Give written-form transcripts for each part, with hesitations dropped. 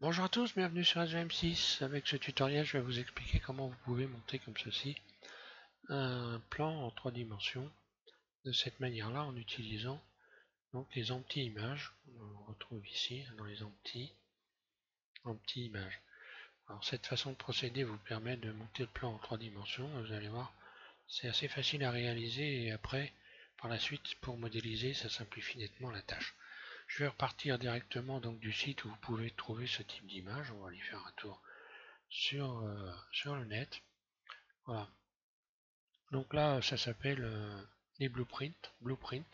Bonjour à tous, bienvenue sur SVM6. Avec ce tutoriel, je vais vous expliquer comment vous pouvez monter comme ceci un plan en 3 dimensions de cette manière-là en utilisant donc les empty-images. On retrouve ici dans les empty-images. Alors cette façon de procéder vous permet de monter le plan en 3 dimensions. Vous allez voir, c'est assez facile à réaliser et après, par la suite, pour modéliser, ça simplifie nettement la tâche. Je vais repartir directement donc du site où vous pouvez trouver ce type d'image. On va aller faire un tour sur le net. Voilà. Donc là, ça s'appelle les blueprints. Blueprint.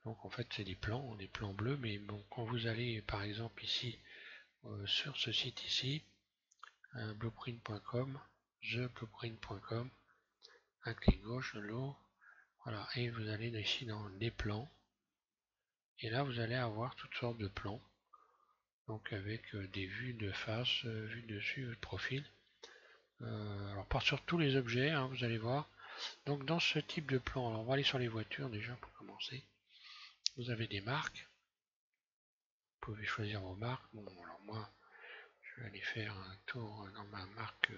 Donc en fait, c'est des plans bleus. Mais bon, quand vous allez par exemple ici sur ce site ici, blueprint.com, theblueprint.com, un clic gauche, de l'eau. Voilà. Et vous allez ici dans les plans. Et là, vous allez avoir toutes sortes de plans. Donc avec des vues de face, vues dessus, de profil. Alors pas sur tous les objets, hein, vous allez voir. Donc dans ce type de plan, alors on va aller sur les voitures déjà pour commencer. Vous avez des marques. Vous pouvez choisir vos marques. Bon, alors moi, je vais aller faire un tour dans ma marque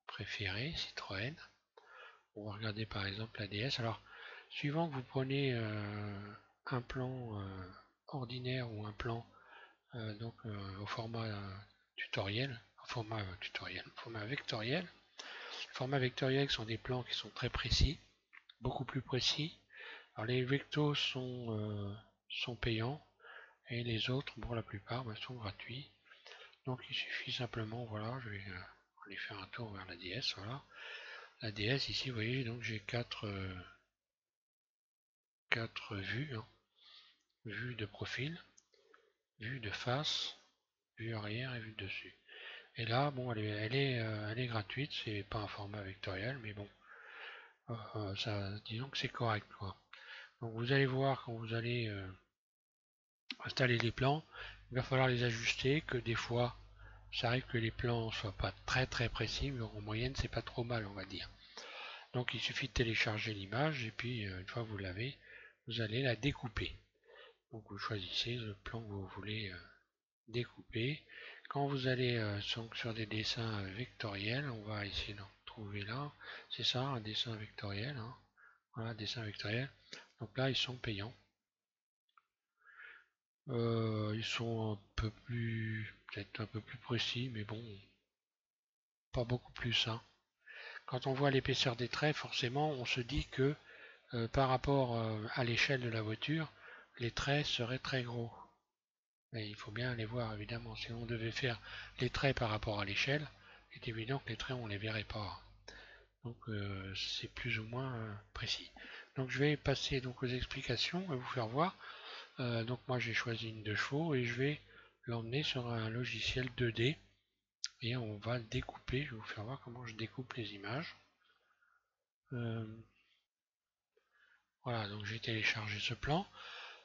préférée, Citroën. On va regarder par exemple la DS. Alors, suivant que vous prenez un plan ordinaire ou un plan au format tutoriel, format vectoriel. Les formats vectoriels sont des plans qui sont très précis, beaucoup plus précis. Alors les vectos sont payants et les autres, pour la plupart, sont gratuits. Donc il suffit simplement, voilà, je vais aller faire un tour vers la DS, voilà. La DS ici, vous voyez, donc j'ai quatre vues, hein. Vue de profil, vue de face, vue arrière et vue dessus. Et là, bon, elle est gratuite, c'est pas un format vectoriel, mais bon, disons que c'est correct, quoi. Donc vous allez voir quand vous allez installer les plans, il va falloir les ajuster, que des fois, ça arrive que les plans soient pas très très précis, mais en moyenne c'est pas trop mal, on va dire. Donc il suffit de télécharger l'image et puis une fois que vous l'avez, vous allez la découper. Donc vous choisissez le plan que vous voulez découper. Quand vous allez sur des dessins vectoriels, on va essayer d'en trouver là. C'est ça, un dessin vectoriel, hein. Voilà, dessin vectoriel. Donc là, ils sont payants. Ils sont un peu plus, peut-être un peu plus précis, mais bon, pas beaucoup plus, hein. Quand on voit l'épaisseur des traits, forcément, on se dit que par rapport à l'échelle de la voiture, les traits seraient très gros. Mais il faut bien les voir, évidemment. Si on devait faire les traits par rapport à l'échelle, il est évident que les traits, on ne les verrait pas. Donc c'est plus ou moins précis. Donc je vais passer donc aux explications et vous faire voir. Donc moi j'ai choisi une 2 chevaux et je vais l'emmener sur un logiciel 2D et on va découper. Je vais vous faire voir comment je découpe les images. Euh, voilà, donc j'ai téléchargé ce plan.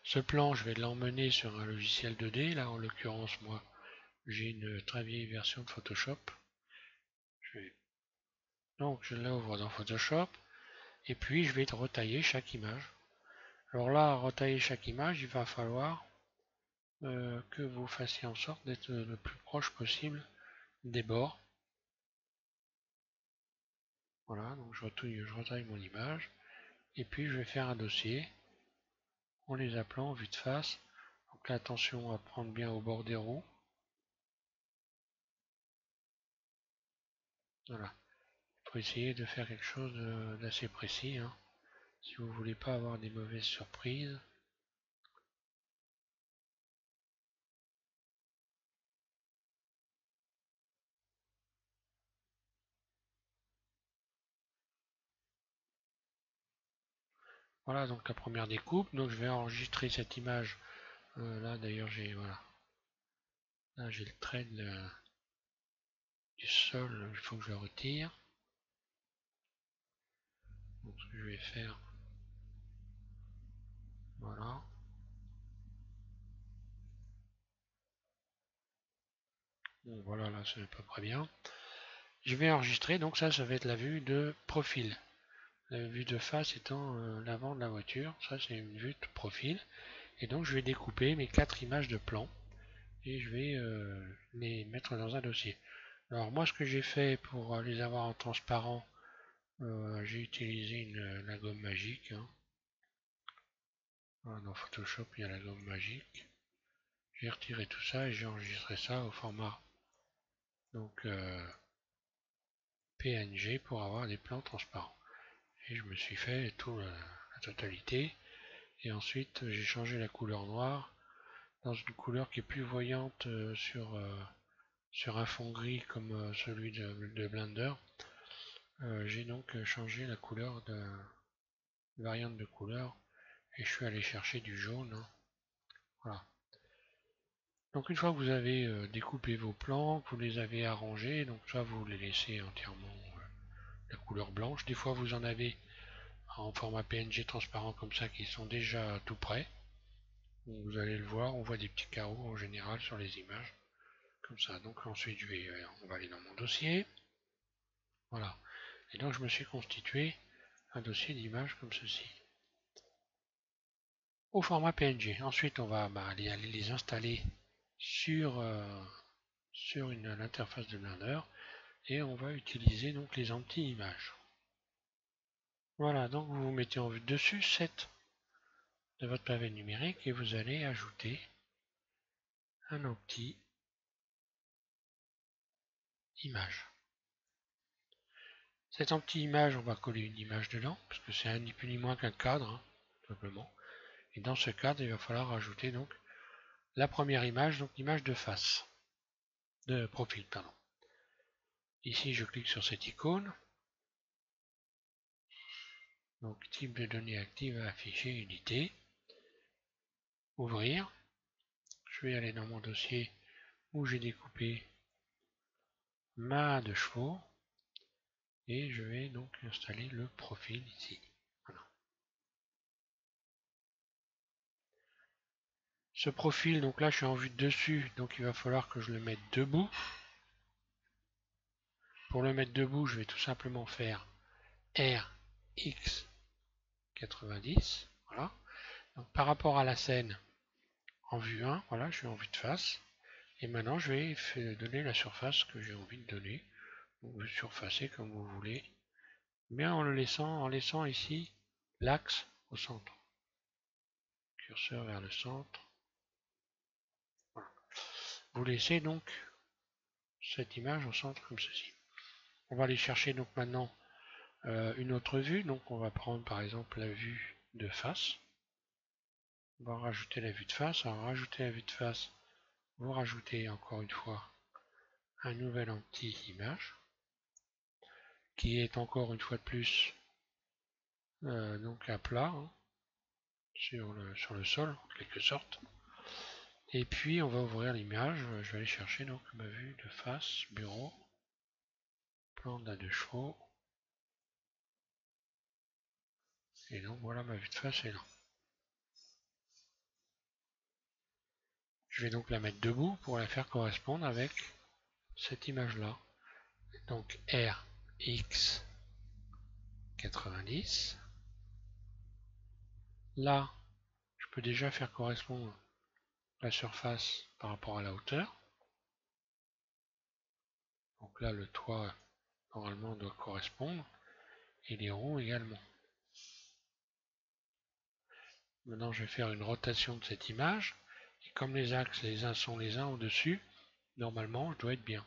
Ce plan, je vais l'emmener sur un logiciel 2D. Là, en l'occurrence, moi, j'ai une très vieille version de Photoshop. Donc, je l'ouvre dans Photoshop. Et puis, je vais retailler chaque image. Alors là, retailler chaque image, il va falloir que vous fassiez en sorte d'être le plus proche possible des bords. Voilà, donc je retaille mon image. Et puis, je vais faire un dossier en les appelant vue de face. Donc là, attention à prendre bien au bord des roues. Voilà. Il faut essayer de faire quelque chose d'assez précis, hein, si vous ne voulez pas avoir des mauvaises surprises. Voilà donc la première découpe. Donc je vais enregistrer cette image. Là d'ailleurs j'ai voilà. Là j'ai le trait du sol, il faut que je le retire. Donc ce que je vais faire. Voilà. Bon voilà là c'est à peu près bien. Je vais enregistrer, donc ça va être la vue de profil. La vue de face étant l'avant de la voiture. Ça c'est une vue de profil. Et donc je vais découper mes 4 images de plan. et je vais les mettre dans un dossier. Alors moi ce que j'ai fait pour les avoir en transparent, j'ai utilisé la gomme magique. Hein. Voilà, dans Photoshop il y a la gomme magique. J'ai retiré tout ça et j'ai enregistré ça au format donc PNG pour avoir des plans transparents. Et je me suis fait tout la totalité. Et ensuite j'ai changé la couleur noire dans une couleur qui est plus voyante sur un fond gris comme celui de Blender. J'ai donc changé la couleur de variante de couleur et je suis allé chercher du jaune. Hein. Voilà. Donc une fois que vous avez découpé vos plans, que vous les avez arrangés, donc soit vous les laissez entièrement la couleur blanche. Des fois vous en avez en format PNG transparent comme ça qui sont déjà tout prêts. Donc, vous allez le voir, on voit des petits carreaux en général sur les images. Comme ça. Donc ensuite on va aller dans mon dossier. Voilà. Et donc je me suis constitué un dossier d'images comme ceci. Au format PNG. Ensuite on va aller les installer sur l'interface de Blender et on va utiliser donc les anti-images. Voilà, donc vous vous mettez en vue dessus 7 de votre pavé numérique et vous allez ajouter un anti-image. Cette anti-image, on va coller une image dedans, parce que c'est ni plus ni moins qu'un cadre, hein, tout simplement. Et dans ce cadre, il va falloir ajouter donc la première image, donc l'image de face, de profil, pardon. Ici, je clique sur cette icône. Donc, type de données active, afficher, éditer. Ouvrir. Je vais aller dans mon dossier où j'ai découpé ma de chevaux. Et je vais donc installer le profil ici. Voilà. Ce profil, donc là, je suis en vue de dessus, donc il va falloir que je le mette debout. Pour le mettre debout, je vais tout simplement faire RX90. Voilà. Donc, par rapport à la scène, en vue 1, voilà, je suis en vue de face. Et maintenant, je vais donner la surface que j'ai envie de donner. Donc, vous surfacez comme vous voulez. Mais en laissant ici l'axe au centre. Curseur vers le centre. Voilà. Vous laissez donc cette image au centre comme ceci. On va aller chercher donc maintenant une autre vue. Donc on va prendre par exemple la vue de face. On va rajouter la vue de face. Alors rajouter la vue de face, vous rajoutez encore une fois un nouvel anti-image qui est encore une fois de plus donc à plat hein, sur le sol en quelque sorte. Et puis on va ouvrir l'image. Je vais aller chercher donc ma vue de face, bureau, plan de la deux chevaux. Et donc voilà ma vue de face est là. Je vais donc la mettre debout pour la faire correspondre avec cette image là. Donc RX90. Là, je peux déjà faire correspondre la surface par rapport à la hauteur. Donc là, le toit, normalement, doit correspondre. Et les ronds également. Maintenant, je vais faire une rotation de cette image. Et comme les axes, les uns sont les uns au-dessus, normalement, je dois être bien.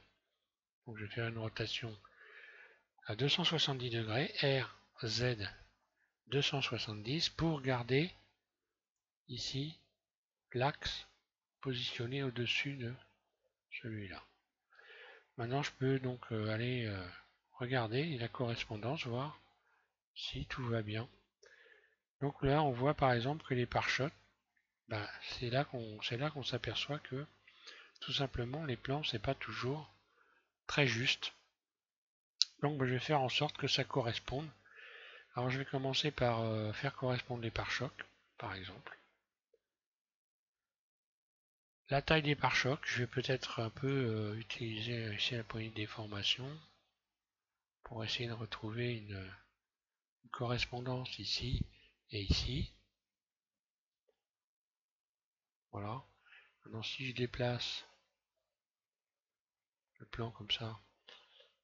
Donc je vais faire une rotation à 270 degrés, RZ 270, pour garder ici l'axe positionné au-dessus de celui-là. Maintenant, je peux donc aller regarder la correspondance, voir si tout va bien. Donc là, on voit par exemple que les pare-chocs, c'est là qu'on s'aperçoit que tout simplement les plans, c'est pas toujours très juste. Donc je vais faire en sorte que ça corresponde. Alors je vais commencer par faire correspondre les pare-chocs, par exemple. La taille des pare-chocs, je vais peut-être un peu utiliser ici la poignée de déformation pour essayer de retrouver une correspondance ici et ici. Voilà. Maintenant, si je déplace le plan comme ça,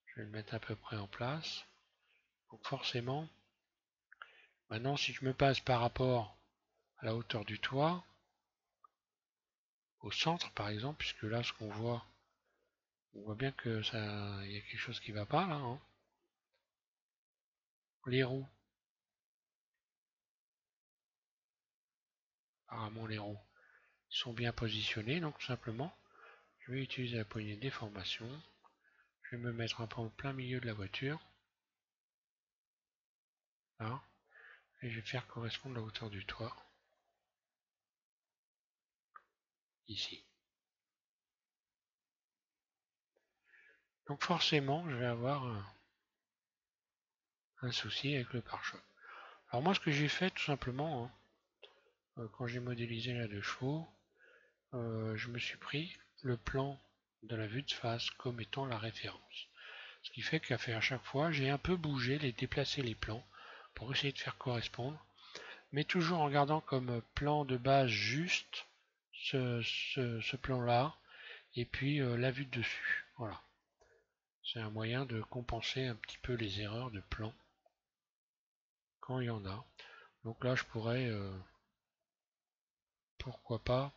je vais le mettre à peu près en place. Donc forcément, maintenant si je me passe par rapport à la hauteur du toit, au centre par exemple, puisque là ce qu'on voit, on voit bien que ça, il y a quelque chose qui va pas là, hein. Les roues, apparemment les roues sont bien positionnés, donc tout simplement, je vais utiliser la poignée de déformation. Je vais me mettre un peu en plein milieu de la voiture, là, et je vais faire correspondre la hauteur du toit, ici. Donc forcément, je vais avoir un souci avec le pare-choc. Alors moi, ce que j'ai fait, tout simplement, quand j'ai modélisé la 2 chevaux, je me suis pris le plan de la vue de face comme étant la référence. Ce qui fait qu'à faire à chaque fois, j'ai un peu bougé, déplacé les plans pour essayer de faire correspondre, mais toujours en gardant comme plan de base juste ce plan-là, et puis la vue de dessus. Voilà. C'est un moyen de compenser un petit peu les erreurs de plan quand il y en a. Donc là, je pourrais, pourquoi pas,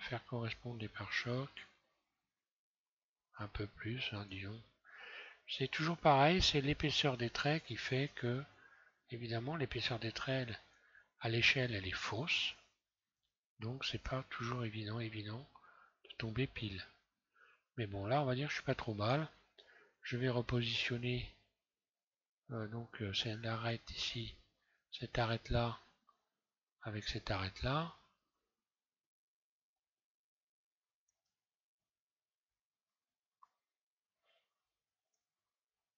faire correspondre des pare-chocs un peu plus, hein, disons. C'est toujours pareil, c'est l'épaisseur des traits qui fait que, évidemment, l'épaisseur des traits à l'échelle, elle est fausse. Donc c'est pas toujours évident de tomber pile. Mais bon, là, on va dire que je suis pas trop mal. Je vais repositionner donc cette arête ici, cette arête là, avec cette arête là.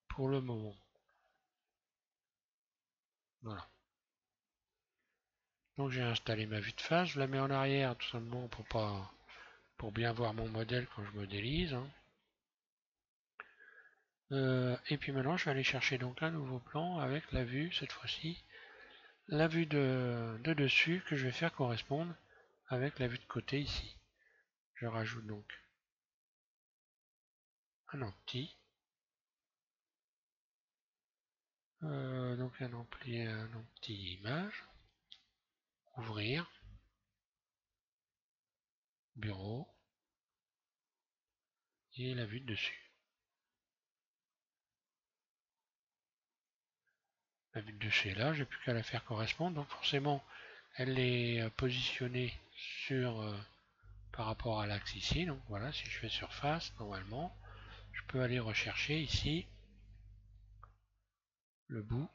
Pour le moment. Voilà. Donc j'ai installé ma vue de face, je la mets en arrière tout simplement pour bien voir mon modèle quand je modélise, hein. Et puis maintenant je vais aller chercher donc un nouveau plan avec la vue, cette fois-ci, la vue de dessus que je vais faire correspondre avec la vue de côté ici. Je rajoute donc un empty, donc un empty image, ouvrir, bureau, et la vue de dessus. La vue de dessus est là, j'ai plus qu'à la faire correspondre, donc forcément elle est positionnée sur par rapport à l'axe ici. Donc voilà, si je fais surface, normalement, je peux aller rechercher ici le bout.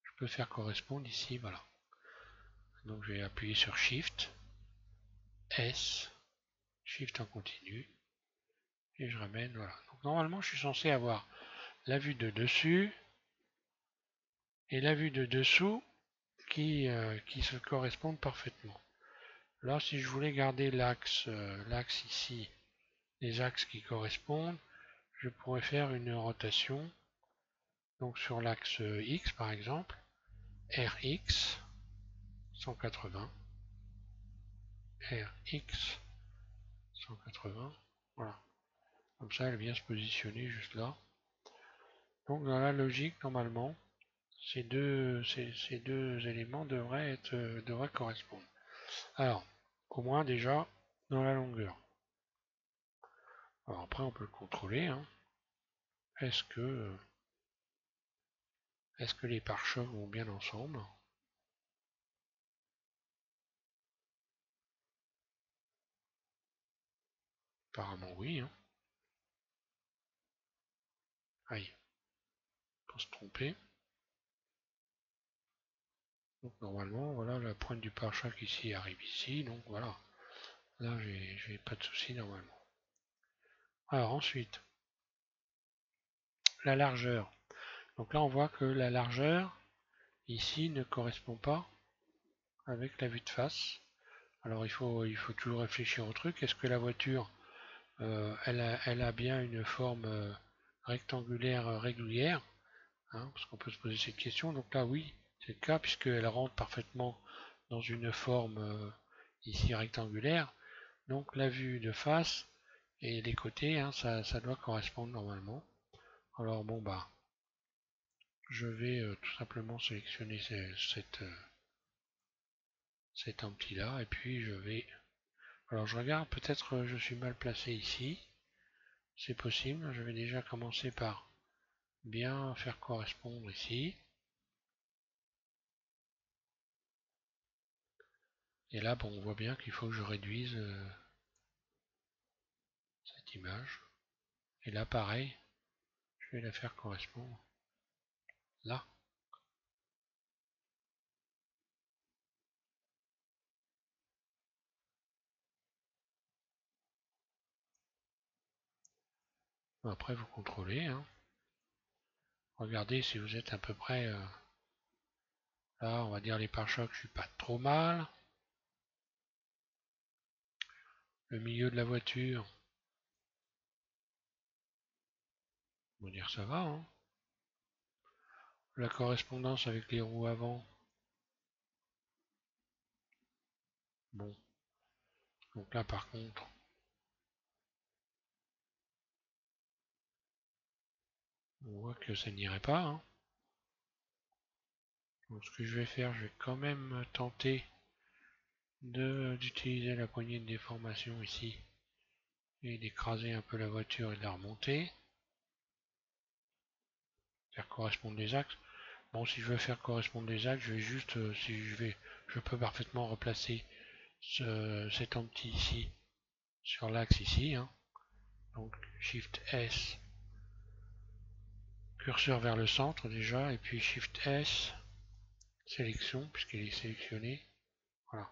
Je peux faire correspondre ici, voilà. Donc je vais appuyer sur Shift, S, Shift en continu, et je ramène, voilà. Donc normalement, je suis censé avoir la vue de dessus et la vue de dessous qui se correspondent parfaitement. Là, si je voulais garder l'axe ici, les axes qui correspondent, je pourrais faire une rotation. Donc sur l'axe X par exemple, RX 180, RX 180, voilà. Comme ça, elle vient se positionner juste là. Donc dans la logique, normalement, ces deux éléments devraient correspondre. Alors, au moins déjà dans la longueur. Alors après, on peut le contrôler, hein. Est-ce que les pare-chocs vont bien ensemble? Apparemment oui, hein. Aïe, pas se tromper. Donc normalement, voilà, la pointe du pare-choc ici arrive ici, donc voilà. Là, j'ai pas de souci normalement. Alors ensuite, la largeur. Donc là, on voit que la largeur ici ne correspond pas avec la vue de face. Alors il faut toujours réfléchir au truc. Est-ce que la voiture, elle a bien une forme rectangulaire régulière, hein, parce qu'on peut se poser cette question. Donc là, oui, c'est le cas puisqu'elle rentre parfaitement dans une forme ici rectangulaire. Donc la vue de face et les côtés, hein, ça doit correspondre normalement. Alors bon bah, je vais tout simplement sélectionner cet empty là et puis je vais... Alors je regarde, peut-être je suis mal placé ici. C'est possible, je vais déjà commencer par bien faire correspondre ici. Et là, bon, on voit bien qu'il faut que je réduise cette image. Et là, pareil, je vais la faire correspondre là. Après, vous contrôlez. Hein. Regardez si vous êtes à peu près... là, on va dire les pare-chocs, je suis pas trop mal. Le milieu de la voiture, on va dire ça va. Hein. La correspondance avec les roues avant, bon. Donc là, par contre, on voit que ça n'irait pas. Hein. Donc ce que je vais faire, je vais quand même tenter d'utiliser la poignée de déformation ici et d'écraser un peu la voiture et de la remonter. Faire correspondre les axes. Bon, si je veux faire correspondre les axes, je vais juste, je peux parfaitement replacer cet empty ici sur l'axe ici. Hein. Donc Shift S, curseur vers le centre déjà, et puis Shift S, sélection, puisqu'il est sélectionné. Voilà.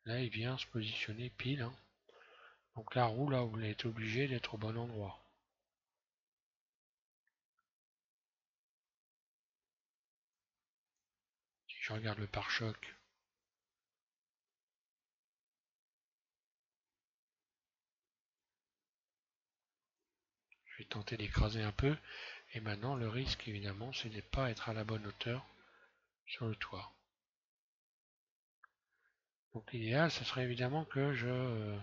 Là, il vient se positionner pile. Hein. Donc la roue, là, vous êtes obligé d'être au bon endroit. Si je regarde le pare-choc, je vais tenter d'écraser un peu. Et maintenant, le risque, évidemment, c'est de ne pas être à la bonne hauteur sur le toit. Donc l'idéal, ce serait évidemment que je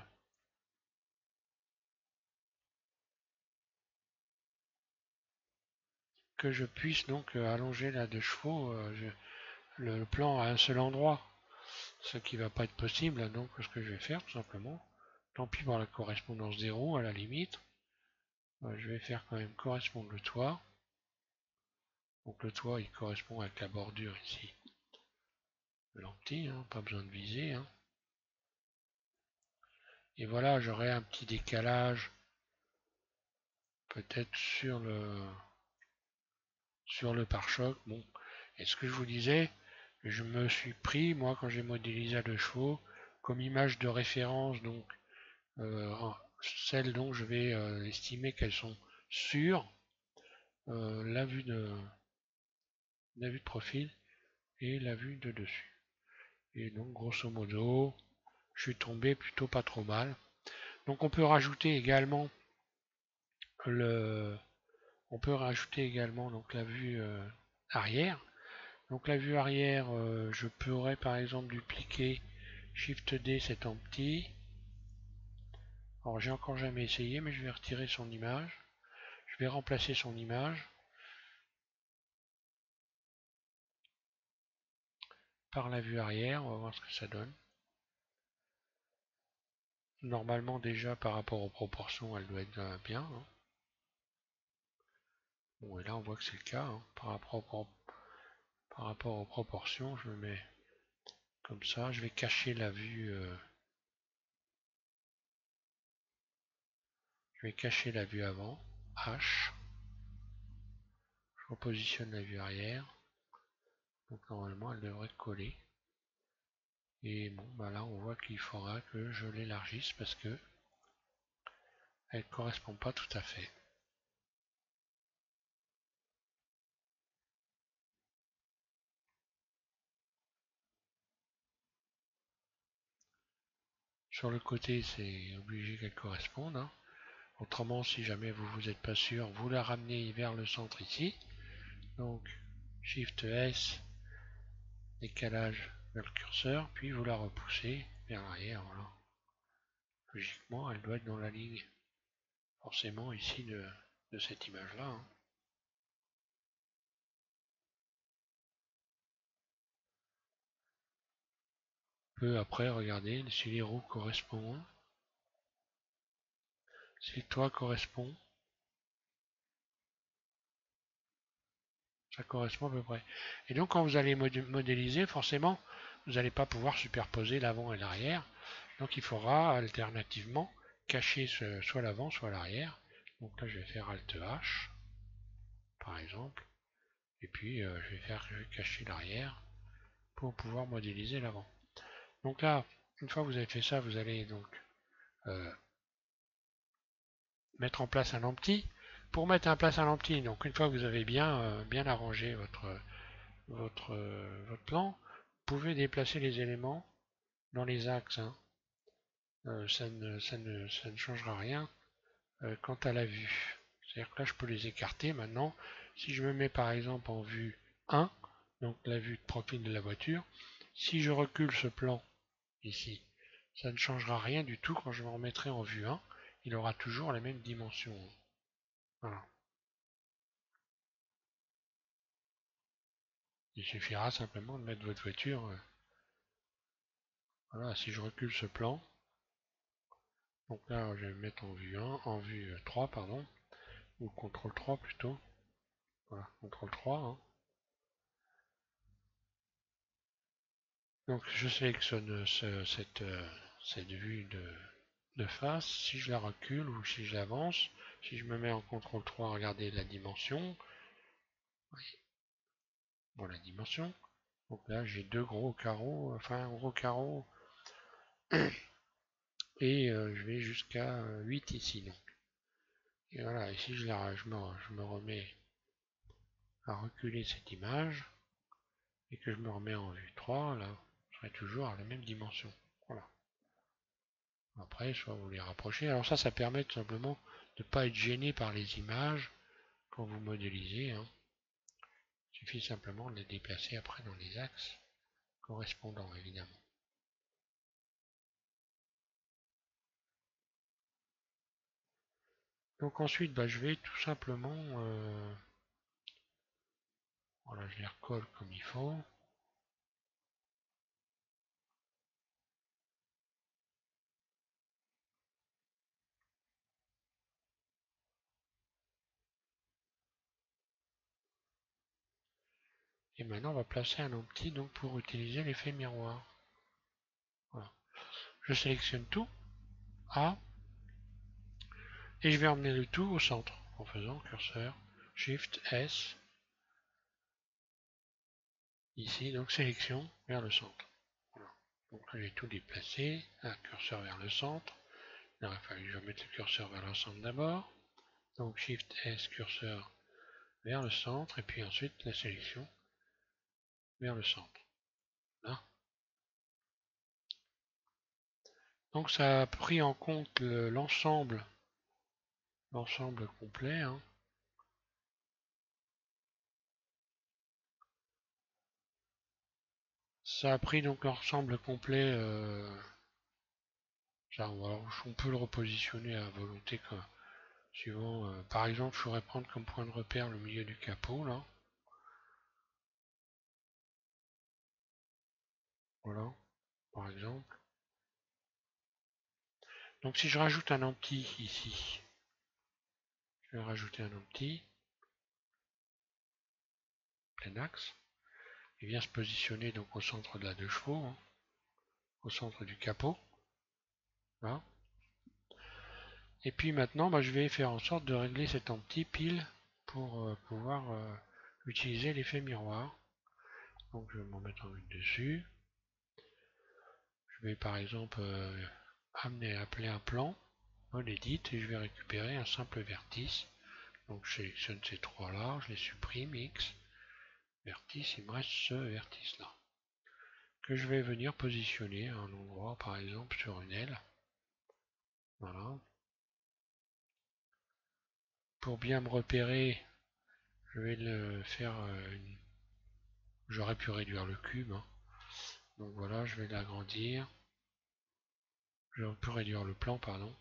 puisse donc allonger la 2 chevaux le plan à un seul endroit. Ce qui va pas être possible, donc ce que je vais faire tout simplement, tant pis pour la correspondance des roues à la limite, je vais faire quand même correspondre le toit. Donc le toit il correspond avec la bordure ici. L'empty, hein, pas besoin de viser. Hein. Et voilà, j'aurai un petit décalage peut-être sur le pare-choc. Bon, et ce que je vous disais, je me suis pris, moi, quand j'ai modélisé à 2 chevaux, comme image de référence, donc euh, celles dont je vais estimer qu'elles sont sur la vue de profil et la vue de dessus. Et donc, grosso modo, je suis tombé plutôt pas trop mal. Donc, le, on peut rajouter également donc la vue arrière. Donc la vue arrière, je pourrais par exemple dupliquer Shift D cet empty. Alors j'ai encore jamais essayé, mais je vais retirer son image. Je vais remplacer son image par la vue arrière. On va voir ce que ça donne. Normalement déjà par rapport aux proportions, elle doit être bien. Hein. Bon et là on voit que c'est le cas. Hein. Par rapport aux proportions, je me mets comme ça. Je vais cacher la vue. Je vais cacher la vue avant. H. Je repositionne la vue arrière. Donc normalement elle devrait coller. Et bon bah là on voit qu'il faudra que je l'élargisse parce que elle ne correspond pas tout à fait. Sur le côté c'est obligé qu'elle corresponde. Hein. Autrement si jamais vous n'êtes pas sûr, vous la ramenez vers le centre ici. Donc Shift S, décalage vers le curseur, puis vous la repoussez vers l'arrière, voilà. Logiquement, elle doit être dans la ligne, forcément, ici, de cette image-là, hein. On peut après regarder si les roues correspondent, si le toit correspond, ça correspond à peu près. Et donc quand vous allez modéliser, forcément, vous n'allez pas pouvoir superposer l'avant et l'arrière. Donc il faudra alternativement cacher soit l'avant, soit l'arrière. Donc là je vais faire Alt H, par exemple. Et puis je vais cacher l'arrière pour pouvoir modéliser l'avant. Donc là, une fois que vous avez fait ça, vous allez donc euh, mettre en place un empty. Pour mettre en place un empty, donc une fois que vous avez bien arrangé votre plan, vous pouvez déplacer les éléments dans les axes, hein. Ça ne changera rien quant à la vue. C'est-à-dire que là, je peux les écarter maintenant. Si je me mets par exemple en vue 1, donc la vue de profil de la voiture, si je recule ce plan ici, ça ne changera rien du tout quand je me remettrai en vue 1. Il aura toujours la même dimension. Voilà. Il suffira simplement de mettre votre voiture. Voilà, si je recule ce plan, donc là je vais me mettre en vue 1, en vue 3, pardon, ou CTRL 3 plutôt. Voilà, CTRL 3, hein. Donc je sélectionne cette vue de face. Si je la recule ou si je l'avance, si je me mets en CTRL 3, regardez la dimension. Oui. Bon, la dimension. Donc là j'ai deux gros carreaux, enfin un gros carreau, et je vais jusqu'à 8 ici. Donc. Et voilà, ici je me remets à reculer cette image, et que je me remets en vue 3, là, je serai toujours à la même dimension. Voilà. Après, soit vous les rapprochez. Alors ça permet tout simplement de ne pas être gêné par les images quand vous modélisez, hein. Il suffit simplement de les déplacer après dans les axes correspondants, évidemment. Donc ensuite, je vais tout simplement, voilà, je les recolle comme il faut. Et maintenant, on va placer un empty donc pour utiliser l'effet miroir. Voilà. Je sélectionne tout, A, et je vais emmener le tout au centre en faisant curseur Shift S, ici, donc sélection vers le centre. Voilà. Donc là j'ai tout déplacé, un curseur vers le centre. Il aurait fallu que je mette le curseur vers l'ensemble d'abord. Donc Shift S, curseur vers le centre, et puis ensuite la sélection vers le centre. Là. Donc ça a pris en compte l'ensemble complet, hein. Ça a pris donc l'ensemble complet. On peut le repositionner à volonté suivant. Par exemple, je pourrais prendre comme point de repère le milieu du capot là. Voilà, par exemple. Donc si je rajoute un empty ici, je vais rajouter un empty, plein axe. Il vient se positionner donc au centre de la 2 chevaux, hein, au centre du capot. Là. Et puis maintenant, je vais faire en sorte de régler cet empty pile pour pouvoir utiliser l'effet miroir. Donc je vais m'en mettre en vue dessus. Je vais par exemple appeler un plan, on édite et je vais récupérer un simple vertice. Donc je sélectionne ces trois là, je les supprime, X, vertice, il me reste ce vertice là. Que je vais venir positionner à un endroit, par exemple sur une aile. Voilà. Pour bien me repérer, je vais le faire. J'aurais pu réduire le cube, hein. Donc voilà, je vais l'agrandir. Je peux réduire le plan, pardon.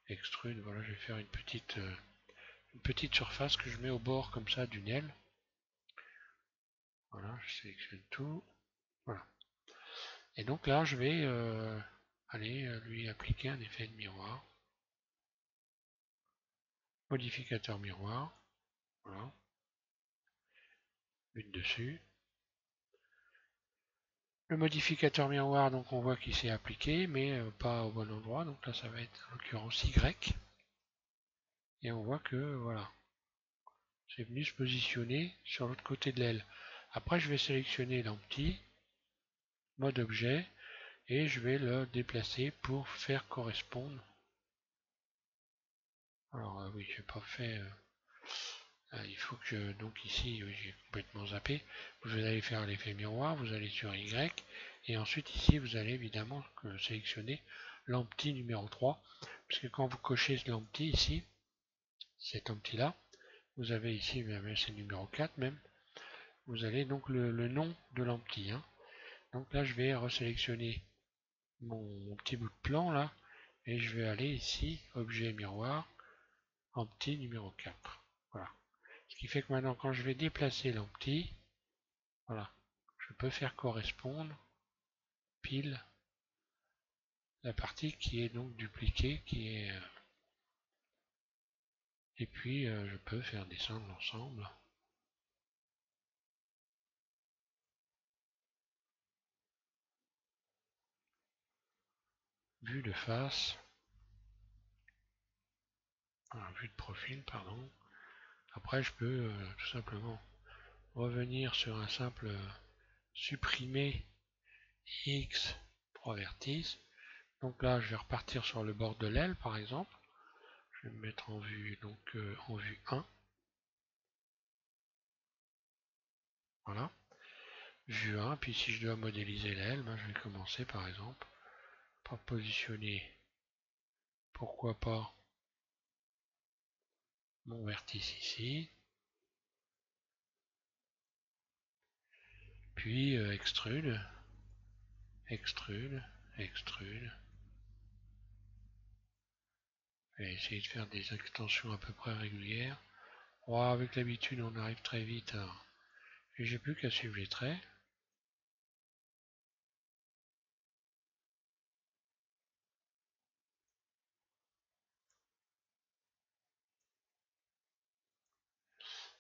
Extrude, voilà, je vais faire une petite surface que je mets au bord comme ça d'une aile. Voilà, je sélectionne tout. Voilà. Et donc là, je vais aller lui appliquer un effet de miroir. Modificateur miroir. Voilà. Une dessus. Le modificateur miroir, donc on voit qu'il s'est appliqué, mais pas au bon endroit. Donc là, ça va être en l'occurrence Y. Et on voit que, voilà, c'est venu se positionner sur l'autre côté de l'aile. Après, je vais sélectionner l'empty, mode objet, et je vais le déplacer pour faire correspondre. Alors oui, j'ai pas fait. Il faut que donc ici, oui, j'ai complètement zappé. Vous allez faire l'effet miroir, vous allez sur Y, et ensuite ici, vous allez évidemment sélectionner l'empty numéro 3, parce que quand vous cochez l'empty ici, cet empty là, vous avez ici, c'est numéro 4 même, vous avez donc le nom de l'empty. Hein. Donc là, je vais resélectionner mon petit bout de plan là, et je vais aller ici, objet miroir, empty numéro 4. Voilà. Ce qui fait que maintenant, quand je vais déplacer l'empty, voilà, je peux faire correspondre pile la partie qui est donc dupliquée, et puis je peux faire descendre l'ensemble. Vue de face, vue de profil, pardon. Après, je peux tout simplement revenir sur un simple supprimer X 3 vertices. Donc là, je vais repartir sur le bord de l'aile, par exemple. Je vais me mettre en vue, donc en vue 1. Voilà. Vue 1, puis si je dois modéliser l'aile, ben, je vais commencer par exemple par positionner, pourquoi pas, mon vertice ici, puis extrude, extrude, extrude. Je vais essayer de faire des extensions à peu près régulières. Oh, avec l'habitude, on arrive très vite à... Et j'ai plus qu'à suivre les traits.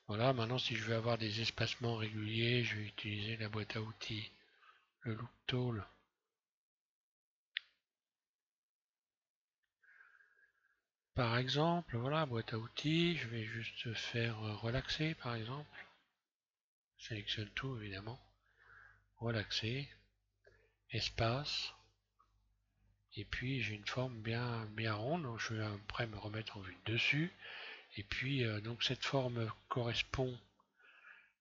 Voilà, maintenant si je veux avoir des espacements réguliers, je vais utiliser la boîte à outils, le loop tool. Par exemple, voilà, boîte à outils, je vais juste faire relaxer par exemple. Je sélectionne tout évidemment. Relaxer, espace, et puis j'ai une forme bien ronde, donc je vais après me remettre en vue dessus. Et puis donc cette forme correspond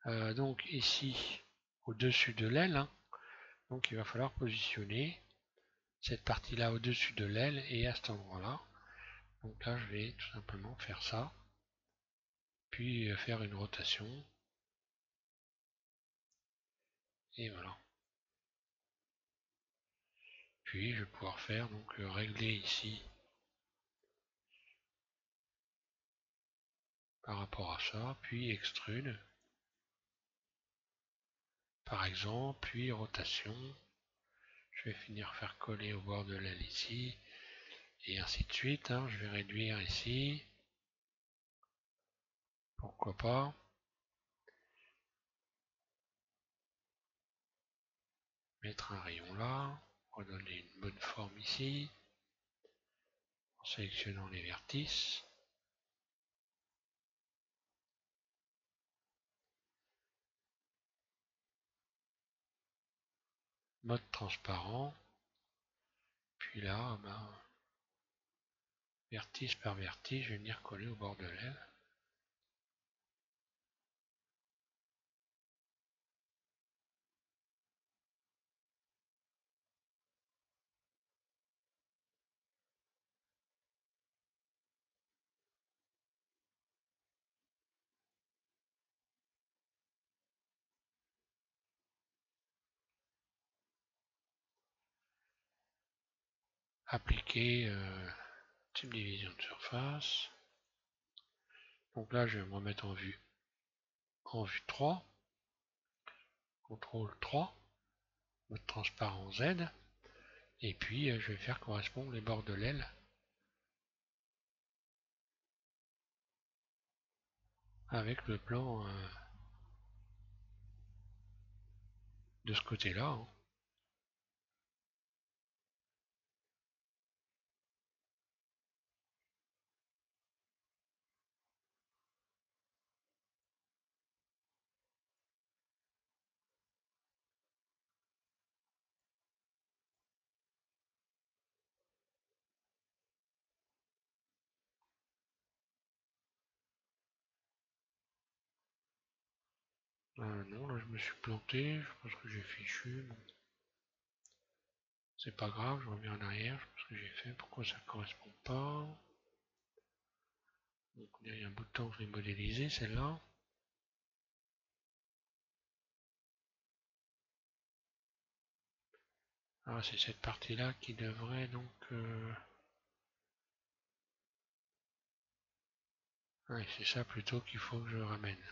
donc ici au-dessus de l'aile. Hein. Donc il va falloir positionner cette partie-là au-dessus de l'aile et à cet endroit-là. Donc là je vais tout simplement faire ça. Puis faire une rotation. Et voilà. Puis je vais pouvoir faire donc régler ici par rapport à ça, puis extrude par exemple, puis rotation. Je vais finir faire coller au bord de l'aile ici, et ainsi de suite. Hein. Je vais réduire ici, pourquoi pas. Mettre un rayon là, redonner une bonne forme ici, en sélectionnant les vertices. Mode transparent, puis là, ben, vertice par vertice, je vais venir coller au bord de l'aile. appliquer type division de surface. Donc là, je vais me remettre en vue 3, CTRL 3, mode transparent Z, et puis je vais faire correspondre les bords de l'aile avec le plan de ce côté-là. Hein. Non, là je me suis planté, je pense que j'ai fichu. Bon. C'est pas grave, je reviens en arrière, je pense que j'ai fait, pourquoi ça ne correspond pas. Donc il y a un bout de temps que je l'ai modélisé, celle-là. Ah, c'est cette partie-là qui devrait donc... Ouais, c'est ça plutôt qu'il faut que je ramène.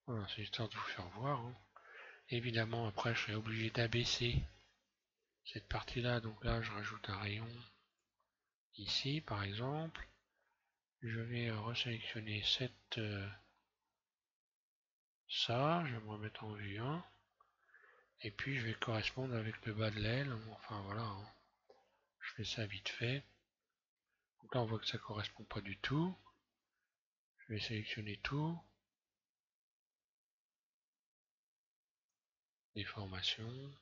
Voilà, c'est histoire de vous faire voir. Hein. Évidemment, après, je serai obligé d'abaisser cette partie-là. Donc là, je rajoute un rayon ici, par exemple. Je vais resélectionner ça. Je vais me remettre en vue 1. Et puis, je vais correspondre avec le bas de l'aile. Enfin, voilà. Hein. Je fais ça vite fait. Donc là, on voit que ça ne correspond pas du tout. Je vais sélectionner tout. Déformation.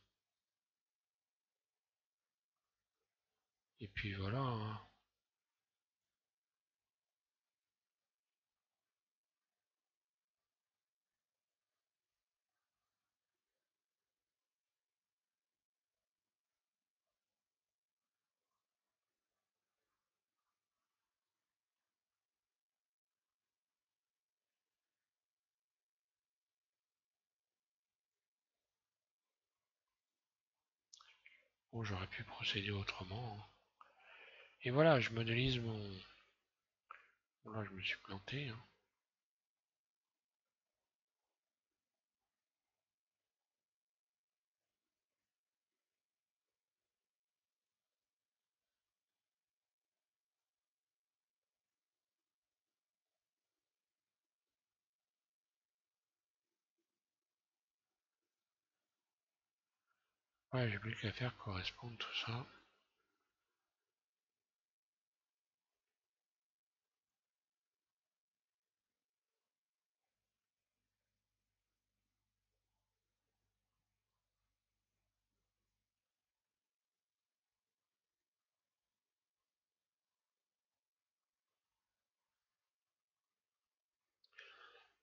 Et puis voilà. Hein. Bon, j'aurais pu procéder autrement. Hein. Et voilà, je modélise mon... Bon, là, je me suis planté. Hein. Ouais, j'ai plus qu'à faire correspondre tout ça.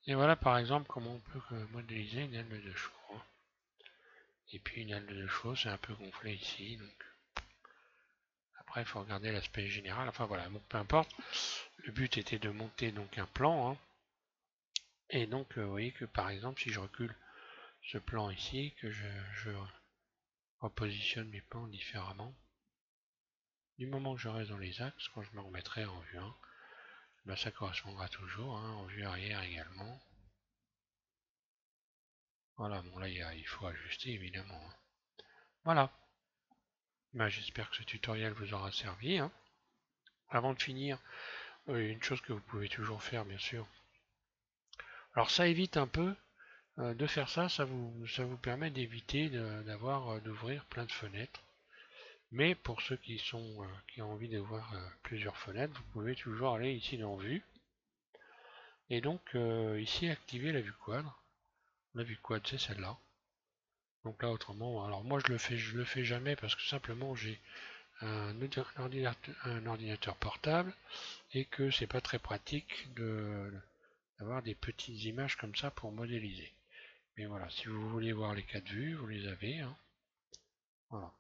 Et voilà par exemple comment on peut modéliser une aile de chevaux. Et puis une aile de chevaux, c'est un peu gonflé ici. Donc après, il faut regarder l'aspect général. Enfin voilà, bon, peu importe. Le but était de monter donc un plan. Hein. Et donc, vous voyez que par exemple, si je recule ce plan ici, que je repositionne mes plans différemment, du moment que je reste dans les axes, quand je me remettrai en vue 1, ben ça correspondra toujours, hein, en vue arrière également. Voilà, bon là il faut ajuster évidemment. Hein. Voilà, ben, j'espère que ce tutoriel vous aura servi. Hein. Avant de finir, une chose que vous pouvez toujours faire bien sûr. Alors ça évite un peu de faire ça, ça vous permet d'éviter d'ouvrir plein de fenêtres. Mais pour ceux qui ont envie d'avoir plusieurs fenêtres, vous pouvez toujours aller ici dans Vue. Et donc ici activer la vue quadre. La vue quad c'est celle-là. Donc là autrement, alors moi je le fais jamais parce que simplement j'ai un ordinateur portable et que c'est pas très pratique d'avoir des petites images comme ça pour modéliser. Mais voilà, si vous voulez voir les 4 vues, vous les avez. Hein. Voilà.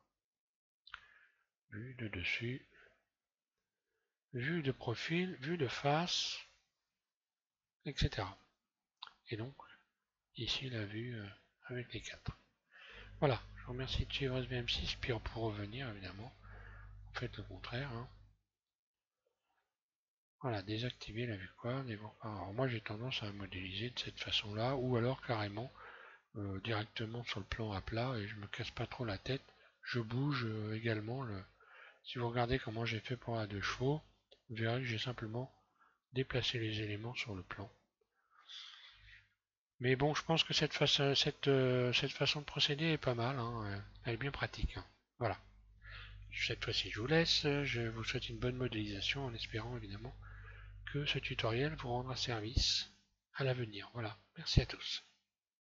Vue de dessus, vue de profil, vue de face, etc. Et donc, ici la vue avec les 4. Voilà, je vous remercie de suivre SBM6, puis pour revenir évidemment, vous faites le contraire. Hein. Voilà, désactiver la vue quad. Alors moi j'ai tendance à modéliser de cette façon-là, ou alors carrément directement sur le plan à plat et je me casse pas trop la tête. Je bouge également le. Si vous regardez comment j'ai fait pour la 2 chevaux, vous verrez que j'ai simplement déplacé les éléments sur le plan. Mais bon, je pense que cette façon de procéder est pas mal, hein, elle est bien pratique. Hein. Voilà. Cette fois-ci, je vous laisse. Je vous souhaite une bonne modélisation en espérant évidemment que ce tutoriel vous rendra service à l'avenir. Voilà. Merci à tous.